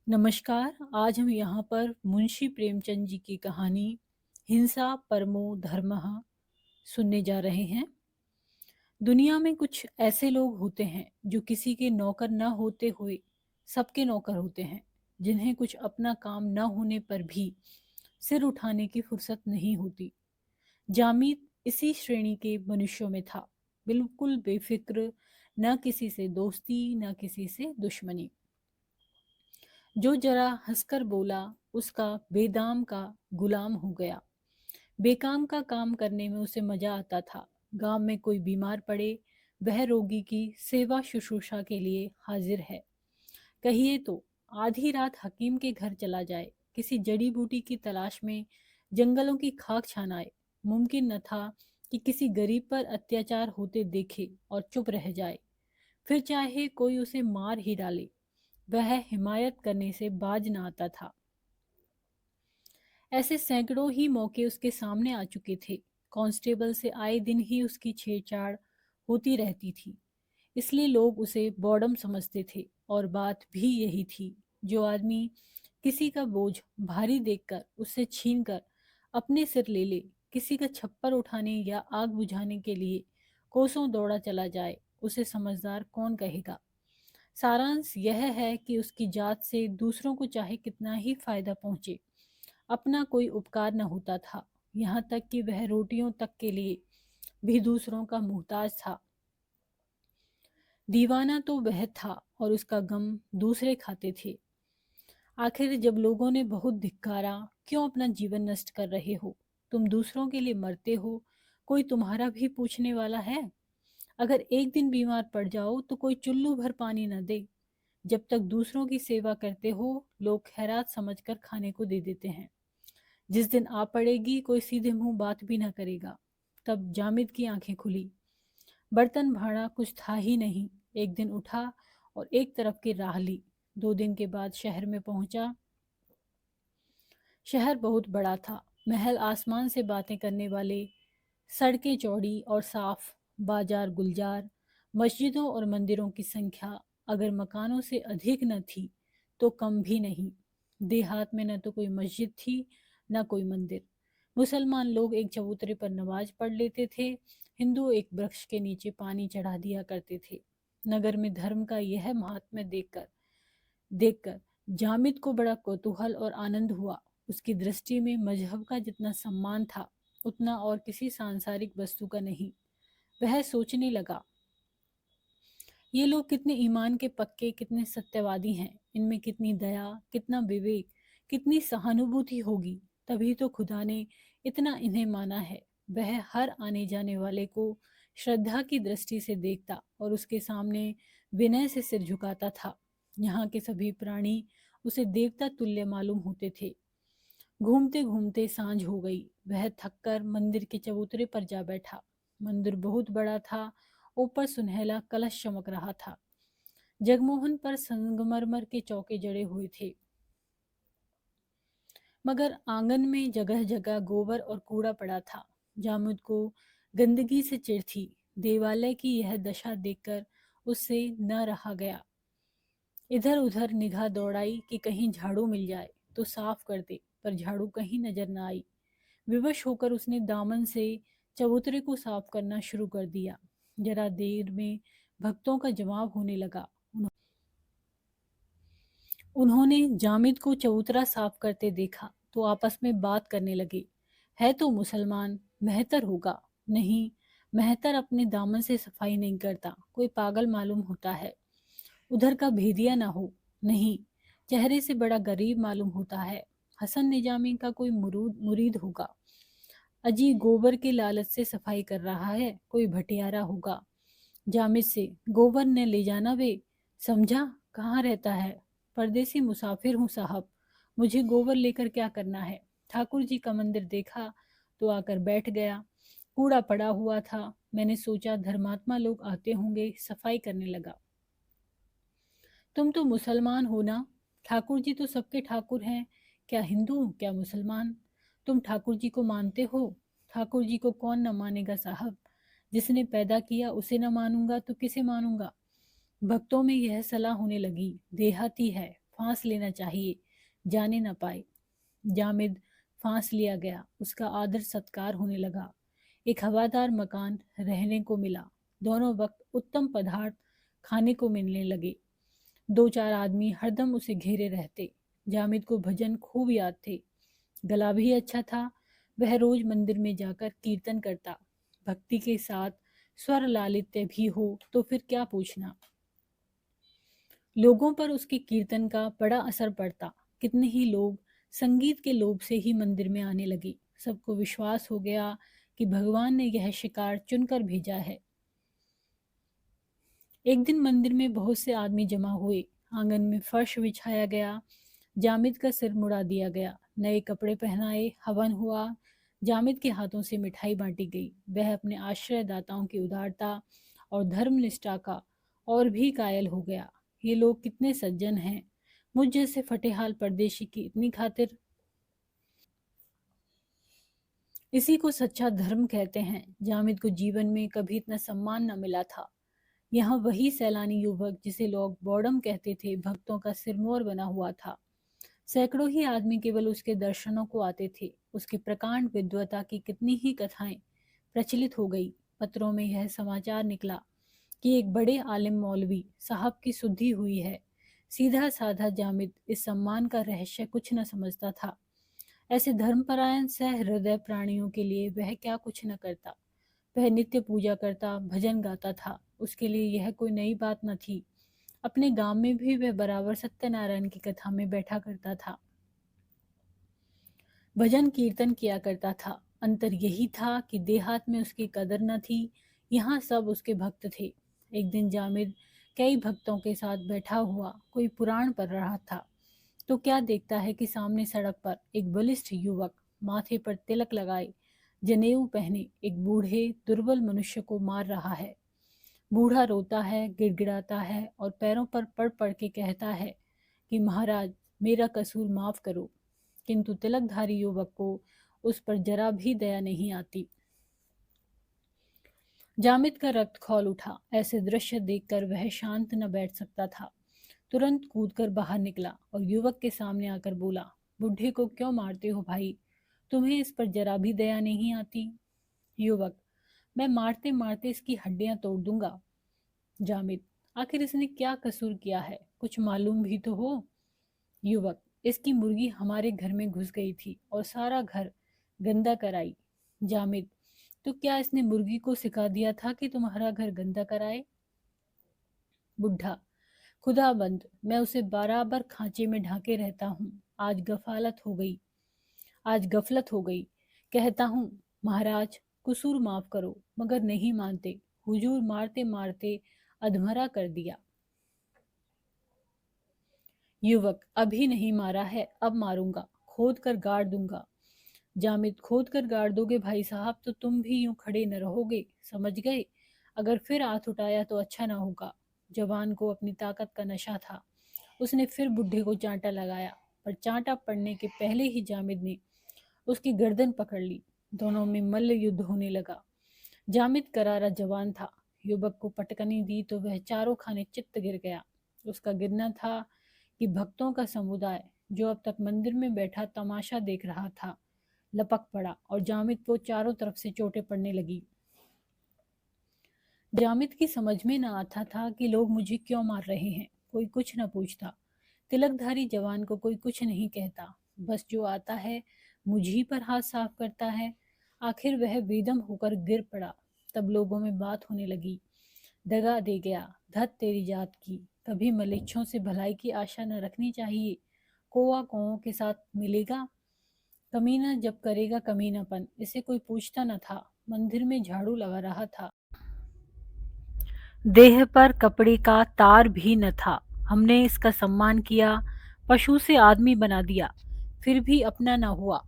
नमस्कार। आज हम यहाँ पर मुंशी प्रेमचंद जी की कहानी हिंसा परमो धर्मः सुनने जा रहे हैं। दुनिया में कुछ ऐसे लोग होते हैं जो किसी के नौकर न होते हुए सबके नौकर होते हैं, जिन्हें कुछ अपना काम न होने पर भी सिर उठाने की फुर्सत नहीं होती। जामिद इसी श्रेणी के मनुष्यों में था, बिल्कुल बेफिक्र, न किसी से दोस्ती न किसी से दुश्मनी। जो जरा हंसकर बोला उसका बेदाम का गुलाम हो गया। बेकाम का काम करने में उसे मजा आता था। गांव में कोई बीमार पड़े, वह रोगी की सेवा शुश्रूषा के लिए हाजिर है। कहिए तो आधी रात हकीम के घर चला जाए, किसी जड़ी बूटी की तलाश में जंगलों की खाक छानाए। मुमकिन न था कि किसी गरीब पर अत्याचार होते देखे और चुप रह जाए, फिर चाहे कोई उसे मार ही डाले, वह हिमायत करने से बाज न आता था। ऐसे सैकड़ों ही मौके उसके सामने आ चुके थे। कांस्टेबल से आए दिन ही उसकी छेड़छाड़ होती रहती थी, इसलिए लोग उसे बॉडम समझते थे। और बात भी यही थी, जो आदमी किसी का बोझ भारी देखकर उससे छीनकर अपने सिर ले ले, किसी का छप्पर उठाने या आग बुझाने के लिए कोसों दौड़ा चला जाए, उसे समझदार कौन कहेगा। सारांश यह है कि उसकी जात से दूसरों को चाहे कितना ही फायदा पहुंचे, अपना कोई उपकार न होता था। यहाँ तक कि वह रोटियों तक के लिए भी दूसरों का मोहताज था। दीवाना तो वह था और उसका गम दूसरे खाते थे। आखिर जब लोगों ने बहुत धिक्कारा, क्यों अपना जीवन नष्ट कर रहे हो, तुम दूसरों के लिए मरते हो, कोई तुम्हारा भी पूछने वाला है? अगर एक दिन बीमार पड़ जाओ तो कोई चुल्लू भर पानी न दे। जब तक दूसरों की सेवा करते हो, लोग खैरात समझकर खाने को दे देते हैं। जिस दिन आ पड़ेगी, कोई सीधे मुंह बात भी ना करेगा। तब जामिद की आंखें खुली। बर्तन भाड़ा कुछ था ही नहीं। एक दिन उठा और एक तरफ की राह ली। 2 दिन के बाद शहर में पहुंचा। शहर बहुत बड़ा था। महल आसमान से बातें करने वाले, सड़कें चौड़ी और साफ, बाजार गुलजार, मस्जिदों और मंदिरों की संख्या अगर मकानों से अधिक न थी तो कम भी नहीं। देहात में न तो कोई मस्जिद थी न कोई मंदिर। मुसलमान लोग एक चबूतरे पर नमाज पढ़ लेते थे, हिंदू एक वृक्ष के नीचे पानी चढ़ा दिया करते थे। नगर में धर्म का यह महात्म्य देखकर देखकर जामिद को बड़ा कौतूहल और आनंद हुआ। उसकी दृष्टि में मजहब का जितना सम्मान था, उतना और किसी सांसारिक वस्तु का नहीं। वह सोचने लगा, ये लोग कितने ईमान के पक्के, कितने सत्यवादी हैं। इनमें कितनी दया, कितना विवेक, कितनी सहानुभूति होगी, तभी तो खुदा ने इतना इन्हें माना है। वह हर आने जाने वाले को श्रद्धा की दृष्टि से देखता और उसके सामने विनय से सिर झुकाता था। यहाँ के सभी प्राणी उसे देवता तुल्य मालूम होते थे। घूमते घूमते सांझ हो गई। वह थककर मंदिर के चबूतरे पर जा बैठा। मंदिर बहुत बड़ा था। ऊपर सुनहला कलश चमक रहा था। जगमोहन पर संगमरमर के चौके जड़े हुए थे, मगर आंगन में जगह जगह गोबर और कूड़ा पड़ा था। जामुद को गंदगी से चिढ़ थी। देवालय की यह दशा देखकर उससे न रहा गया। इधर उधर निगाह दौड़ाई कि कहीं झाड़ू मिल जाए तो साफ कर दे, पर झाड़ू कहीं नजर न आई। विवश होकर उसने दामन से चबूतरे को साफ करना शुरू कर दिया। जरा देर में भक्तों का जवाब होने लगा। उन्होंने जामिद को चबूतरा साफ करते देखा तो आपस में बात करने लगे। है तो मुसलमान, मेहतर होगा। नहीं, मेहतर अपने दामन से सफाई नहीं करता, कोई पागल मालूम होता है। उधर का भेदिया ना हो। नहीं, चेहरे से बड़ा गरीब मालूम होता है। हसन निजामी का कोई मुरीद होगा। अजी गोबर के लालच से सफाई कर रहा है, कोई भटियारा होगा। जामिद से, गोबर ने ले जाना वे। समझा, कहाँ रहता है? परदेसी मुसाफिर हूँ साहब, मुझे गोबर लेकर क्या करना है। ठाकुर जी का मंदिर देखा तो आकर बैठ गया। कूड़ा पड़ा हुआ था। मैंने सोचा धर्मात्मा लोग आते होंगे, सफाई करने लगा। तुम तो मुसलमान हो ना? ठाकुर जी तो सबके ठाकुर हैं, क्या हिंदू क्या मुसलमान। तुम ठाकुर जी को मानते हो? ठाकुर जी को कौन न मानेगा साहब। जिसने पैदा किया उसे न मानूंगा तो किसे मानूंगा। भक्तों में यह सलाह होने लगी। देहाती है, फांस लेना चाहिए, जाने न पाए। जामिद फांस लिया गया, उसका आदर सत्कार होने लगा। एक हवादार मकान रहने को मिला। दोनों वक्त उत्तम पदार्थ खाने को मिलने लगे। दो चार आदमी हरदम उसे घेरे रहते। जामिद को भजन खूब याद थे, गला भी अच्छा था। वह रोज मंदिर में जाकर कीर्तन करता। भक्ति के साथ स्वर लालित्य भी हो तो फिर क्या पूछना। लोगों पर उसके कीर्तन का बड़ा असर पड़ता। कितने ही लोग संगीत के लोभ से ही मंदिर में आने लगे। सबको विश्वास हो गया कि भगवान ने यह शिकार चुनकर भेजा है। एक दिन मंदिर में बहुत से आदमी जमा हुए। आंगन में फर्श बिछाया गया। जामिद का सिर मुड़ा दिया गया, नए कपड़े पहनाए, हवन हुआ। जामिद के हाथों से मिठाई बांटी गई। वह अपने आश्रयदाताओं की उदारता और धर्मनिष्ठा का और भी कायल हो गया। ये लोग कितने सज्जन हैं, मुझ जैसे फटेहाल परदेशी की इतनी खातिर। इसी को सच्चा धर्म कहते हैं। जामिद को जीवन में कभी इतना सम्मान न मिला था। यहाँ वही सैलानी युवक जिसे लोग बॉडम कहते थे, भक्तों का सिरमौर बना हुआ था। सैकड़ों ही आदमी केवल उसके दर्शनों को आते थे। उसकी प्रकांड विद्वता की कितनी ही कथाएं प्रचलित हो गई। पत्रों में यह समाचार निकला कि एक बड़े आलिम मौलवी साहब की शुद्धि हुई है। सीधा साधा जामिद इस सम्मान का रहस्य कुछ न समझता था। ऐसे धर्मपरायण सहृदय प्राणियों के लिए वह क्या कुछ न करता। वह नित्य पूजा करता, भजन गाता था। उसके लिए यह कोई नई बात न थी। अपने गांव में भी वह बराबर सत्यनारायण की कथा में बैठा करता था, भजन कीर्तन किया करता था। अंतर यही था कि देहात में उसकी कदर न थी, यहाँ सब उसके भक्त थे। एक दिन जामिद कई भक्तों के साथ बैठा हुआ कोई पुराण पढ़ रहा था, तो क्या देखता है कि सामने सड़क पर एक बलिष्ठ युवक माथे पर तिलक लगाए, जनेऊ पहने एक बूढ़े दुर्बल मनुष्य को मार रहा है। बूढ़ा रोता है, गिड़गिड़ाता है और पैरों पर पड़ पड़ के कहता है कि महाराज, मेरा कसूर माफ करो। किंतु तिलकधारी युवक को उस पर जरा भी दया नहीं आती। जामिद का रक्त खौल उठा। ऐसे दृश्य देखकर वह शांत न बैठ सकता था। तुरंत कूदकर बाहर निकला और युवक के सामने आकर बोला, बुढ़े को क्यों मारते हो भाई? तुम्हें इस पर जरा भी दया नहीं आती? युवक, मैं मारते मारते इसकी हड्डियां तोड़ दूंगा। जामिद, आखिर इसने क्या कसूर किया है, कुछ मालूम भी तो हो। युवक, इसकी मुर्गी हमारे घर में घुस गई थी और सारा घर गंदा कराई। जामिद, तो क्या इसने मुर्गी को सिखा दिया था कि तुम्हारा घर गंदा कराए? बुढ़ा, खुदाबंद, मैं उसे बराबर खांचे में ढांके रहता हूँ। आज गफलत हो गई। कहता हूँ महाराज, कसूर माफ करो, मगर नहीं मानते। हुजूर मारते मारते अधमरा कर दिया। युवक, अभी नहीं मारा है, अब मारूंगा, खोद कर गाड़ दूंगा। जामिद, खोद कर गाड़ दोगे भाई साहब तो तुम भी यूं खड़े न रहोगे, समझ गए? अगर फिर हाथ उठाया तो अच्छा ना होगा। जवान को अपनी ताकत का नशा था। उसने फिर बुढ़े को चांटा लगाया, पर चांटा पड़ने के पहले ही जामिद ने उसकी गर्दन पकड़ ली। दोनों में मल्ल युद्ध होने लगा। जामिद करारा जवान था। युवक को पटकनी दी तो वह चारों खाने चित्त गिर गया। उसका गिरना था कि भक्तों का समुदाय, जो अब तक मंदिर में बैठा तमाशा देख रहा था, लपक पड़ा और जामिद को चारों तरफ से चोटें पड़ने लगी। जामिद की समझ में न आता था कि लोग मुझे क्यों मार रहे हैं। कोई कुछ न पूछता। तिलकधारी जवान को कोई कुछ नहीं कहता। बस जो आता है मुझी पर हाथ साफ करता है। आखिर वह बेदम होकर गिर पड़ा। तब लोगों में बात होने लगी, दगा दे गया, धत तेरी जात की। कभी मलेच्छों से भलाई की आशा न रखनी चाहिए। कौआ कौओं के साथ मिलेगा, कमीना जब करेगा कमीनापन। इसे कोई पूछता न था। मंदिर में झाड़ू लगा रहा था। देह पर कपड़े का तार भी न था। हमने इसका सम्मान किया, पशु से आदमी बना दिया, फिर भी अपना न हुआ।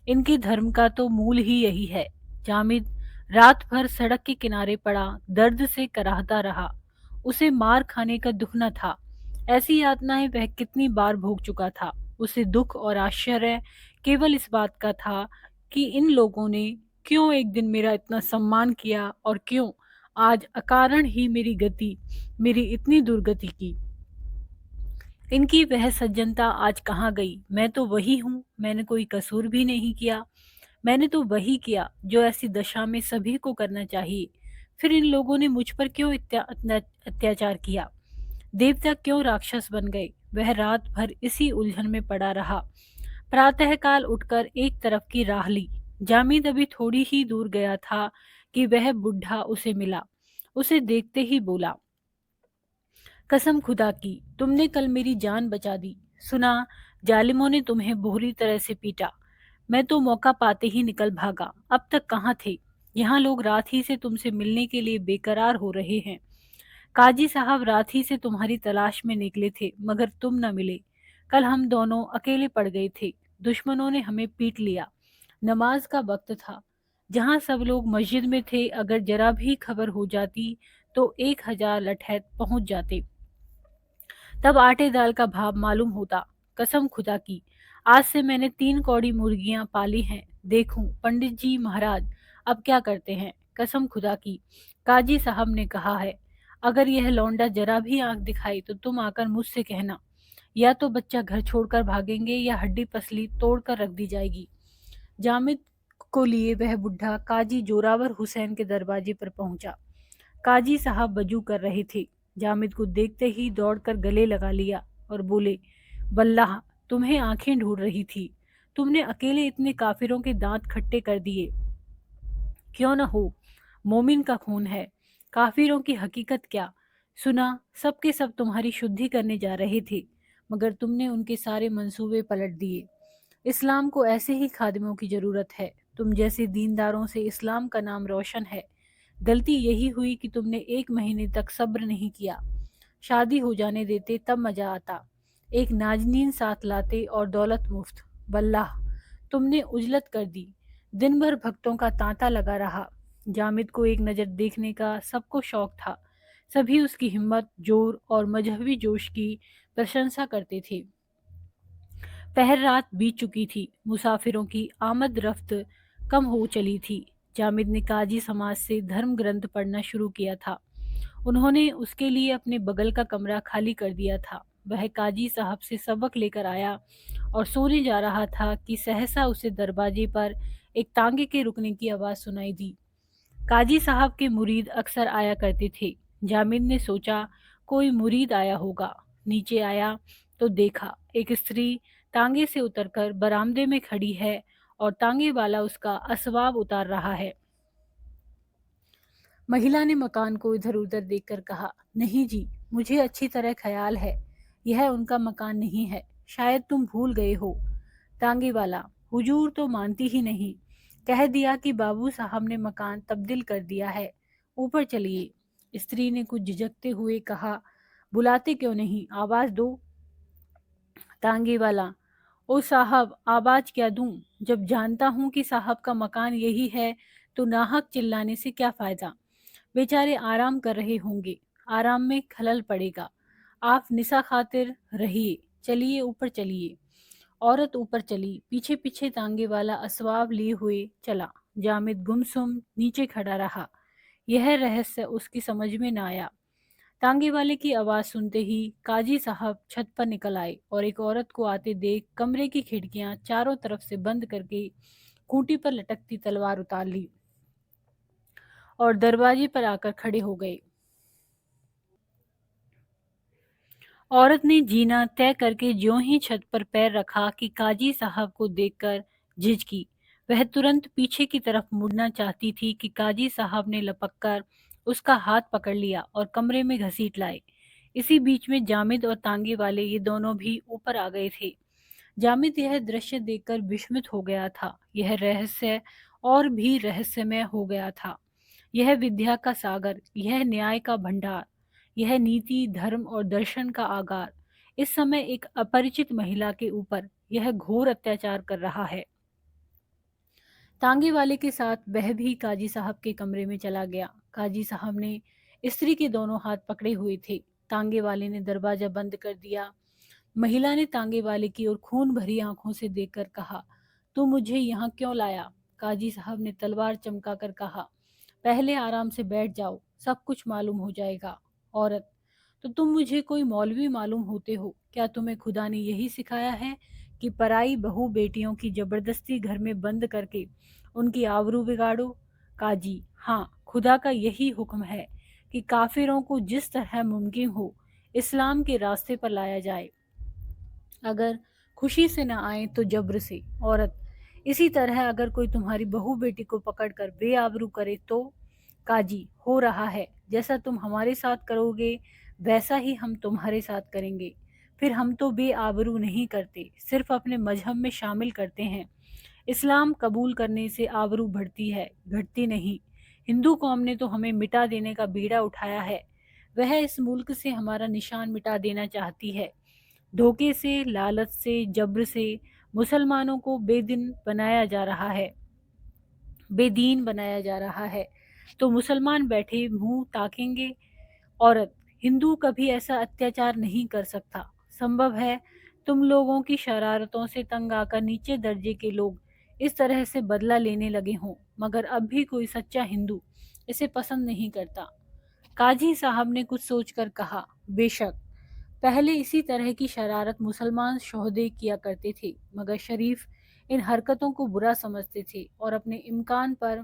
इनके धर्म का तो मूल ही यही है। जामिद रात भर सड़क के किनारे पड़ा दर्द से कराहता रहा। उसे मार खाने का दुख न था। ऐसी यातनाएं वह कितनी बार भोग चुका था। उसे दुख और आश्चर्य केवल इस बात का था कि इन लोगों ने क्यों एक दिन मेरा इतना सम्मान किया और क्यों आज अकारण ही मेरी इतनी दुर्गति की। इनकी वह सज्जनता आज कहाँ गई? मैं तो वही हूँ, मैंने कोई कसूर भी नहीं किया। मैंने तो वही किया जो ऐसी दशा में सभी को करना चाहिए। फिर इन लोगों ने मुझ पर क्यों अत्याचार किया? देवता क्यों राक्षस बन गए? वह रात भर इसी उलझन में पड़ा रहा। प्रातःकाल उठकर एक तरफ की राह ली। जामिद अभी थोड़ी ही दूर गया था कि वह बुढ़ा उसे मिला। उसे देखते ही बोला, कसम खुदा की, तुमने कल मेरी जान बचा दी। सुना, जालिमों ने तुम्हें बुरी तरह से पीटा। मैं तो मौका पाते ही निकल भागा। अब तक कहाँ थे? यहाँ लोग रात ही से तुमसे मिलने के लिए बेकरार हो रहे हैं। काजी साहब रात ही से तुम्हारी तलाश में निकले थे, मगर तुम न मिले। कल हम दोनों अकेले पड़ गए थे। दुश्मनों ने हमें पीट लिया। नमाज का वक्त था। जहाँ सब लोग मस्जिद में थे, अगर जरा भी खबर हो जाती तो 1,000 लठैत पहुंच जाते। तब आटे दाल का भाव मालूम होता। कसम खुदा की, आज से मैंने 3 कौड़ी मुर्गियां पाली हैं। देखूं पंडित जी महाराज अब क्या करते हैं। कसम खुदा की, काजी साहब ने कहा है, अगर यह लौंडा जरा भी आंख दिखाई तो तुम आकर मुझसे कहना। या तो बच्चा घर छोड़कर भागेंगे या हड्डी पसली तोड़कर रख दी जाएगी। जामिद को लिए वह बुढ़ा काजी जोरावर हुसैन के दरवाजे पर पहुंचा। काजी साहब वजू कर रहे थे। जामिद को देखते ही दौड़कर गले लगा लिया और बोले, वल्लाह तुम्हें आंखें ढूंढ रही थी। तुमने अकेले इतने काफिरों के दांत खट्टे कर दिए। क्यों न हो, मोमिन का खून है। काफिरों की हकीकत क्या? सुना, सबके सब तुम्हारी शुद्धि करने जा रहे थे, मगर तुमने उनके सारे मंसूबे पलट दिए। इस्लाम को ऐसे ही खादिमों की जरूरत है। तुम जैसे दीनदारों से इस्लाम का नाम रोशन है। गलती यही हुई कि तुमने 1 महीने तक सब्र नहीं किया। शादी हो जाने देते तब मजा आता। एक नाजनीन साथ लाते और दौलत मुफ्त। वल्लाह तुमने उजलत कर दी। दिन भर भक्तों का तांता लगा रहा। जामिद को एक नज़र देखने का सबको शौक था। सभी उसकी हिम्मत, जोर और मजहबी जोश की प्रशंसा करते थे। पहर रात बीत चुकी थी। मुसाफिरों की आमद रफ्त कम हो चली थी। जामिद ने काजी समाज से धर्म ग्रंथ पढ़ना शुरू किया था। उन्होंने उसके लिए अपने बगल का कमरा खाली कर दिया था। वह काजी साहब से सबक लेकर आया और सोने जा रहा था कि सहसा उसे दरवाजे पर एक तांगे के रुकने की आवाज़ सुनाई दी। काजी साहब के मुरीद अक्सर आया करते थे। जामिद ने सोचा कोई मुरीद आया होगा। नीचे आया तो देखा एक स्त्री तांगे से उतरकर बरामदे में खड़ी है और तांगे वाला उसका असवाब उतार रहा है। महिला ने मकान को इधर उधर देखकर कहा, नहीं जी, मुझे अच्छी तरह ख्याल है, यह उनका मकान नहीं है। शायद तुम भूल गए हो। तांगे वाला, हुजूर तो मानती ही नहीं। कह दिया कि बाबू साहब ने मकान तब्दील कर दिया है। ऊपर चलिए। स्त्री ने कुछ झिझकते हुए कहा, बुलाते क्यों नहीं, आवाज दो। तांगे वाला, ओ साहब, आवाज क्या दूं? जब जानता हूं कि साहब का मकान यही है तो नाहक चिल्लाने से क्या फायदा। बेचारे आराम कर रहे होंगे, आराम में खलल पड़ेगा। आप निशा खातिर रहिए, चलिए ऊपर चलिए। औरत ऊपर चली। पीछे पीछे तांगे वाला असवाब लिए हुए चला। जामिद गुमसुम नीचे खड़ा रहा। यह रहस्य उसकी समझ में न आया। तांगे वाले की आवाज सुनते ही काजी साहब छत पर निकल आए और एक औरत को आते देख कमरे की खिड़कियां चारों तरफ से बंद करके खूंटी पर लटकती तलवार उतार ली और दरवाजे पर आकर खड़े हो गए। औरत ने जीना तय करके ज्यों ही छत पर पैर रखा कि काजी साहब को देखकर झिझकी। वह तुरंत पीछे की तरफ मुड़ना चाहती थी कि काजी साहब ने लपककर उसका हाथ पकड़ लिया और कमरे में घसीट लाए। इसी बीच में जामिद और तांगे वाले ये दोनों भी ऊपर आ गए थे। जामिद यह दृश्य देखकर विस्मित हो गया था। यह रहस्य और भी रहस्यमय हो गया था। यह विद्या का सागर, यह न्याय का भंडार, यह नीति, धर्म और दर्शन का आगार इस समय एक अपरिचित महिला के ऊपर यह घोर अत्याचार कर रहा है। तांगे वाले के साथ वह भी काजी साहब के कमरे में चला गया। काजी साहब ने स्त्री के दोनों हाथ पकड़े हुए थे। तांगे वाले ने दरवाजा बंद कर दिया। महिला ने तांगे वाले की ओर खून भरी आंखों से देखकर कहा, तू मुझे यहाँ क्यों लाया? काजी साहब ने तलवार चमकाकर कहा, पहले आराम से बैठ जाओ, सब कुछ मालूम हो जाएगा। औरत, तो तुम मुझे कोई मौलवी मालूम होते हो? क्या तुम्हें खुदा ने यही सिखाया है कि पराई बहू बेटियों की जबरदस्ती घर में बंद करके उनकी आबरू बिगाड़ो? काजी: हाँ, खुदा का यही हुक्म है कि काफिरों को जिस तरह मुमकिन हो इस्लाम के रास्ते पर लाया जाए, अगर खुशी से न आए तो जब्र से। औरत: इसी तरह अगर कोई तुम्हारी बहू बेटी को पकड़कर बेआबरू करे तो? काजी: हो रहा है, जैसा तुम हमारे साथ करोगे वैसा ही हम तुम्हारे साथ करेंगे। फिर हम तो बेआबरू नहीं करते, सिर्फ अपने मजहब में शामिल करते हैं। इस्लाम कबूल करने से आबरू बढ़ती है, घटती नहीं। हिंदू कौम ने तो हमें मिटा देने का बीड़ा उठाया है। वह इस मुल्क से हमारा निशान मिटा देना चाहती है। धोखे से, लालच से, जब्र से मुसलमानों को बेदीन बनाया जा रहा है। तो मुसलमान बैठे मुंह ताकेंगे? औरत: हिंदू कभी ऐसा अत्याचार नहीं कर सकता। संभव है तुम लोगों की शरारतों से तंग आकर नीचे दर्जे के लोग इस तरह से बदला लेने लगे हों, मगर अब भी कोई सच्चा हिंदू इसे पसंद नहीं करता। काजी साहब ने कुछ सोचकर कहा, बेशक, पहले इसी तरह की शरारत मुसलमान शोहदे किया करते थे, मगर शरीफ इन हरकतों को बुरा समझते थे और अपने इम्कान पर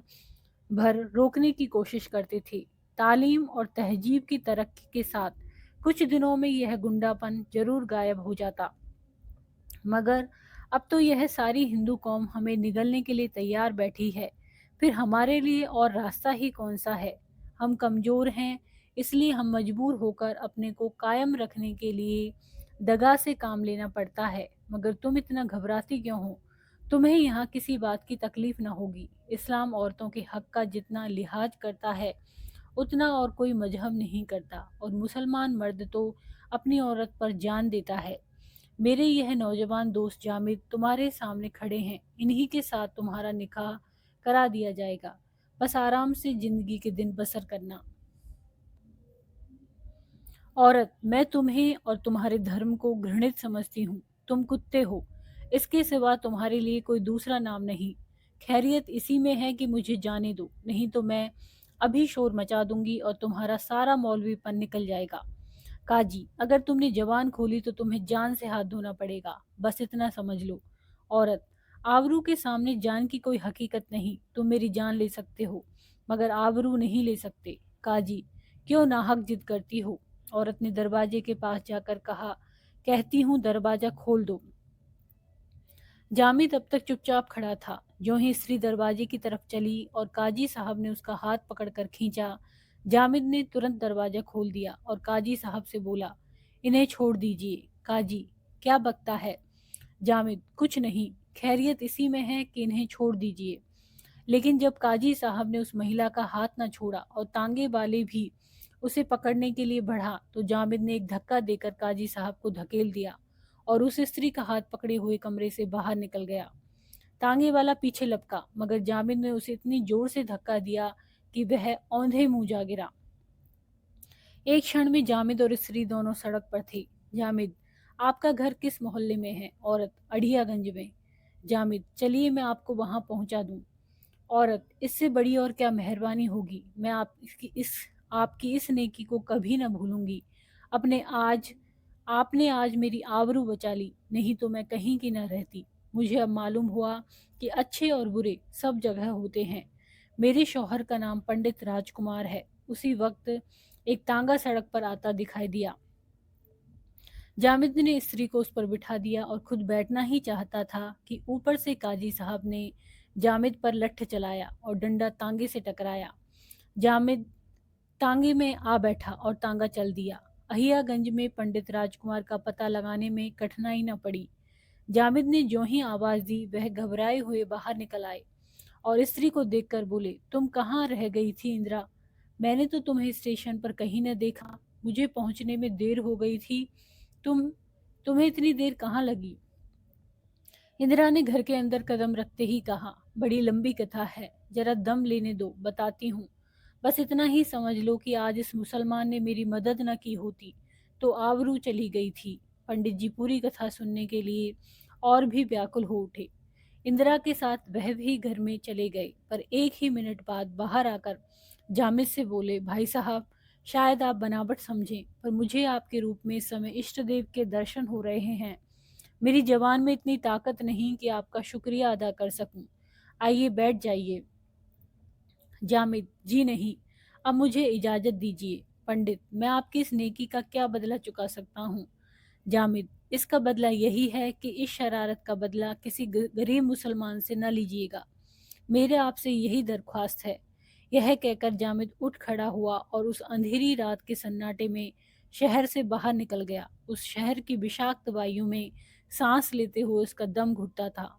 भर रोकने की कोशिश करते थे। तालीम और तहजीब की तरक्की के साथ कुछ दिनों में यह गुंडापन जरूर गायब हो जाता, मगर अब तो यह सारी हिंदू कौम हमें निगलने के लिए तैयार बैठी है। फिर हमारे लिए और रास्ता ही कौन सा है? हम कमज़ोर हैं, इसलिए हम मजबूर होकर अपने को कायम रखने के लिए दगा से काम लेना पड़ता है। मगर तुम इतना घबराती क्यों हो? तुम्हें यहाँ किसी बात की तकलीफ न होगी। इस्लाम औरतों के हक का जितना लिहाज करता है उतना और कोई मजहब नहीं करता, और मुसलमान मर्द तो अपनी औरत पर जान देता है। मेरे यह नौजवान दोस्त जामिद तुम्हारे सामने खड़े हैं, इन्हीं के साथ तुम्हारा निकाह करा दिया जाएगा। बस आराम से जिंदगी के दिन बसर करना। औरत: मैं तुम्हें और तुम्हारे धर्म को घृणित समझती हूँ। तुम कुत्ते हो, इसके सिवा तुम्हारे लिए कोई दूसरा नाम नहीं। खैरियत इसी में है कि मुझे जाने दो, नहीं तो मैं अभी शोर मचा दूंगी और तुम्हारा सारा मौलवीपन निकल जाएगा। काजी: अगर तुमने जबान खोली तो तुम्हें जान से हाथ धोना पड़ेगा, बस इतना समझ लो। औरत: आबरू के सामने जान की कोई हकीकत नहीं। तुम मेरी जान ले सकते हो, मगर आबरू नहीं ले सकते। काजी: क्यों नाहक जिद करती हो? औरत ने दरवाजे के पास जाकर कहा, कहती हूँ दरवाजा खोल दो। जामिद अब तक चुपचाप खड़ा था। ज्यों ही स्त्री दरवाजे की तरफ चली और काजी साहब ने उसका हाथ पकड़कर खींचा, जामिद ने तुरंत दरवाजा खोल दिया और काजी साहब से बोला, इन्हें छोड़ दीजिए। काजी: क्या बकता है? जामिद: कुछ नहीं, खैरियत इसी में है कि इन्हें छोड़ दीजिए। लेकिन जब काजी साहब ने उस महिला का हाथ न छोड़ा और तांगे वाले भी उसे पकड़ने के लिए बढ़ा, तो जामिद ने एक धक्का देकर काजी साहब को धकेल दिया और उस स्त्री का हाथ पकड़े हुए कमरे से बाहर निकल गया। तांगे वाला पीछे लपका, मगर जामिद ने उसे इतनी जोर से धक्का दिया कि वह औंधे मुंह जा गिरा। एक क्षण में जामिद और स्त्री दोनों सड़क पर थे। जामिद: आपका घर किस मोहल्ले में है? औरत: अढ़ियागंज में। जामिद: चलिए मैं आपको वहां पहुंचा दूं। औरत: इससे बड़ी और क्या मेहरबानी होगी। मैं आपकी इस नेकी को कभी न भूलूंगी। अपने आज आपने आज मेरी आबरू बचा ली, नहीं तो मैं कहीं की न रहती। मुझे अब मालूम हुआ कि अच्छे और बुरे सब जगह होते हैं। मेरे शौहर का नाम पंडित राजकुमार है। उसी वक्त एक तांगा सड़क पर आता दिखाई दिया। जामिद ने स्त्री को उस पर बिठा दिया और खुद बैठना ही चाहता था कि ऊपर से काजी साहब ने जामिद पर लठ चलाया और डंडा तांगे से टकराया। जामिद तांगे में आ बैठा और तांगा चल दिया। अहियागंज में पंडित राजकुमार का पता लगाने में कठिनाई न पड़ी। जामिद ने ज्यों ही आवाज दी, वह घबराए हुए बाहर निकल आए और स्त्री को देखकर बोले, तुम कहाँ रह गई थी इंदिरा? मैंने तो तुम्हें स्टेशन पर कहीं न देखा। मुझे पहुंचने में देर हो गई थी। तुम तुम्हें इतनी देर कहाँ लगी? इंदिरा ने घर के अंदर कदम रखते ही कहा, बड़ी लंबी कथा है, जरा दम लेने दो, बताती हूँ। बस इतना ही समझ लो कि आज इस मुसलमान ने मेरी मदद न की होती तो आबरू चली गई थी। पंडित जी पूरी कथा सुनने के लिए और भी व्याकुल हो उठे। इंदिरा के साथ वह भी घर में चले गए, पर एक ही मिनट बाद बाहर आकर जामिद से बोले, भाई साहब, शायद आप बनावट समझें, पर मुझे आपके रूप में इस समय इष्ट देव के दर्शन हो रहे हैं। मेरी जबान में इतनी ताकत नहीं कि आपका शुक्रिया अदा कर सकूं। आइए बैठ जाइए। जामिद, जी नहीं, अब मुझे इजाज़त दीजिए। पंडित, मैं आपकी इस नेकी का क्या बदला चुका सकता हूँ? जामिद, इसका बदला यही है कि इस शरारत का बदला किसी गरीब मुसलमान से न लीजिएगा। मेरे आपसे यही दरख्वास्त है। यह कहकर जामिद उठ खड़ा हुआ और उस अंधेरी रात के सन्नाटे में शहर से बाहर निकल गया। उस शहर की विषाक्त वायु में सांस लेते हुए उसका दम घुटता था।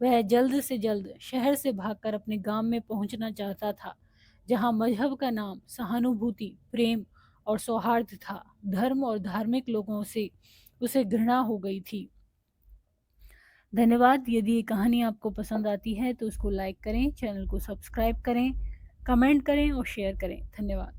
वह जल्द से जल्द शहर से भागकर अपने गांव में पहुंचना चाहता था, जहां मजहब का नाम सहानुभूति, प्रेम और सौहार्द था। धर्म और धार्मिक लोगों से उसे घृणा हो गई थी। धन्यवाद। यदि ये कहानी आपको पसंद आती है तो उसको लाइक करें, चैनल को सब्सक्राइब करें, कमेंट करें और शेयर करें। धन्यवाद।